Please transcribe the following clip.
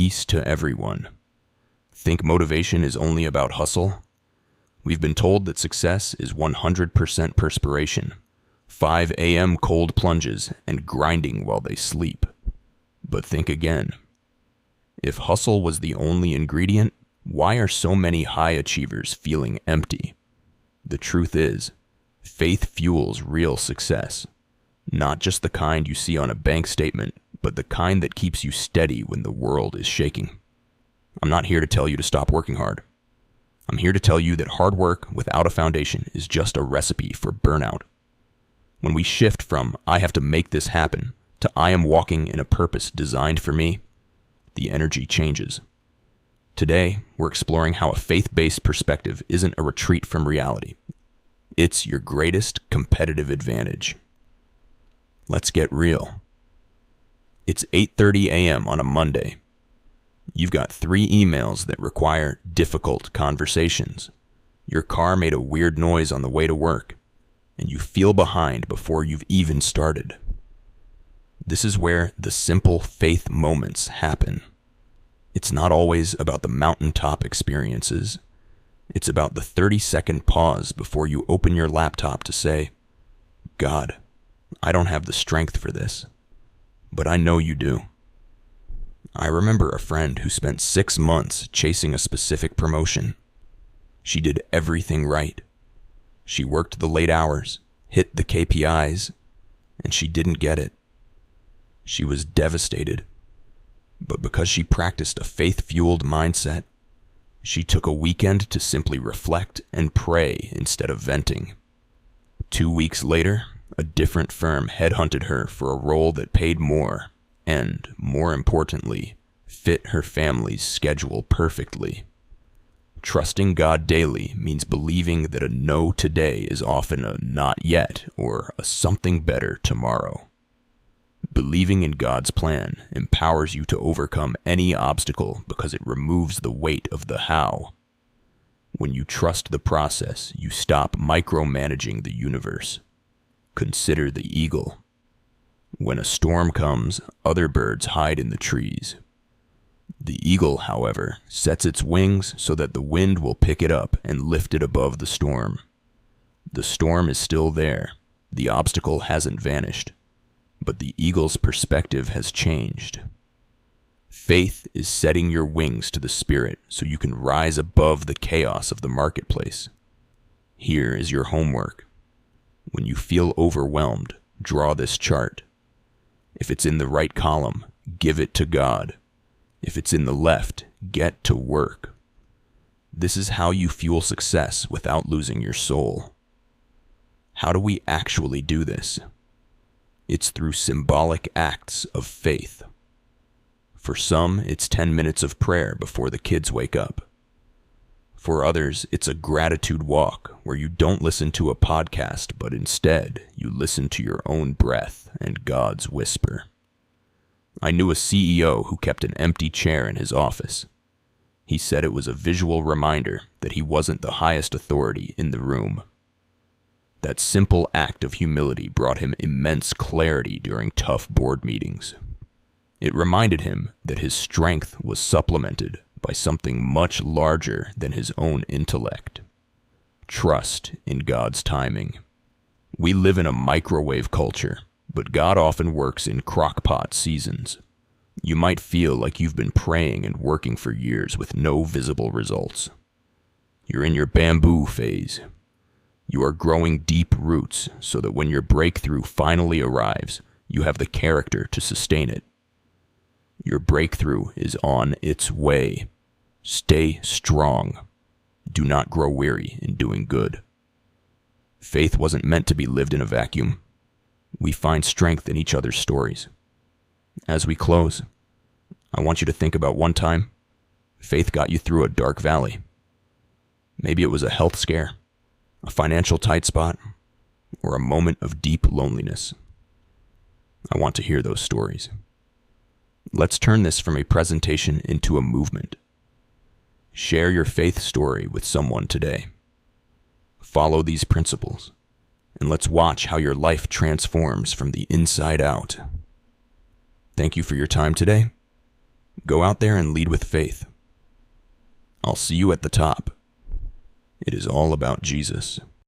peace to everyone. Think motivation is only about hustle? We've been told that success is 100% perspiration, 5 a.m. cold plunges, and grinding while they sleep. But think again. If hustle was the only ingredient, why are so many high achievers feeling empty? The truth is, faith fuels real success. Not just the kind you see on a bank statement, but the kind that keeps you steady when the world is shaking. I'm not here to tell you to stop working hard. I'm here to tell you that hard work without a foundation is just a recipe for burnout. When we shift from "I have to make this happen" to "I am walking in a purpose designed for me," the energy changes. Today, we're exploring how a faith-based perspective isn't a retreat from reality. It's your greatest competitive advantage. Let's get real. It's 8:30 a.m. on a Monday. You've got 3 emails that require difficult conversations. Your car made a weird noise on the way to work, and you feel behind before you've even started. This is where the simple faith moments happen. It's not always about the mountaintop experiences. It's about the 30-second pause before you open your laptop to say, "God, I don't have the strength for this, but I know you do." I remember a friend who spent 6 months chasing a specific promotion. She did everything right. She worked the late hours, hit the KPIs, and she didn't get it. She was devastated. But because she practiced a faith-fueled mindset, she took a weekend to simply reflect and pray instead of venting. 2 weeks later, a different firm headhunted her for a role that paid more and, more importantly, fit her family's schedule perfectly. Trusting God daily means believing that a no today is often a not yet or a something better tomorrow. Believing in God's plan empowers you to overcome any obstacle because it removes the weight of the how. When you trust the process, you stop micromanaging the universe. Consider the eagle. When a storm comes, other birds hide in the trees. The eagle, however, sets its wings so that the wind will pick it up and lift it above the storm. The storm is still there. The obstacle hasn't vanished. But the eagle's perspective has changed. Faith is setting your wings to the spirit so you can rise above the chaos of the marketplace. Here is your homework. When you feel overwhelmed, draw this chart. If it's in the right column, give it to God. If it's in the left, get to work. This is how you fuel success without losing your soul. How do we actually do this? It's through symbolic acts of faith. For some, it's 10 minutes of prayer before the kids wake up. For others, it's a gratitude walk where you don't listen to a podcast, but instead you listen to your own breath and God's whisper. I knew a CEO who kept an empty chair in his office. He said it was a visual reminder that he wasn't the highest authority in the room. That simple act of humility brought him immense clarity during tough board meetings. It reminded him that his strength was supplemented by something much larger than his own intellect. Trust in God's timing. We live in a microwave culture, but God often works in crockpot seasons. You might feel like you've been praying and working for years with no visible results. You're in your bamboo phase. You are growing deep roots so that when your breakthrough finally arrives, you have the character to sustain it. Your breakthrough is on its way. Stay strong. Do not grow weary in doing good. Faith wasn't meant to be lived in a vacuum. We find strength in each other's stories. As we close, I want you to think about one time faith got you through a dark valley. Maybe it was a health scare, a financial tight spot, or a moment of deep loneliness. I want to hear those stories. Let's turn this from a presentation into a movement. Share your faith story with someone today. Follow these principles, and let's watch how your life transforms from the inside out. Thank you for your time today. Go out there and lead with faith. I'll see you at the top. It is all about Jesus.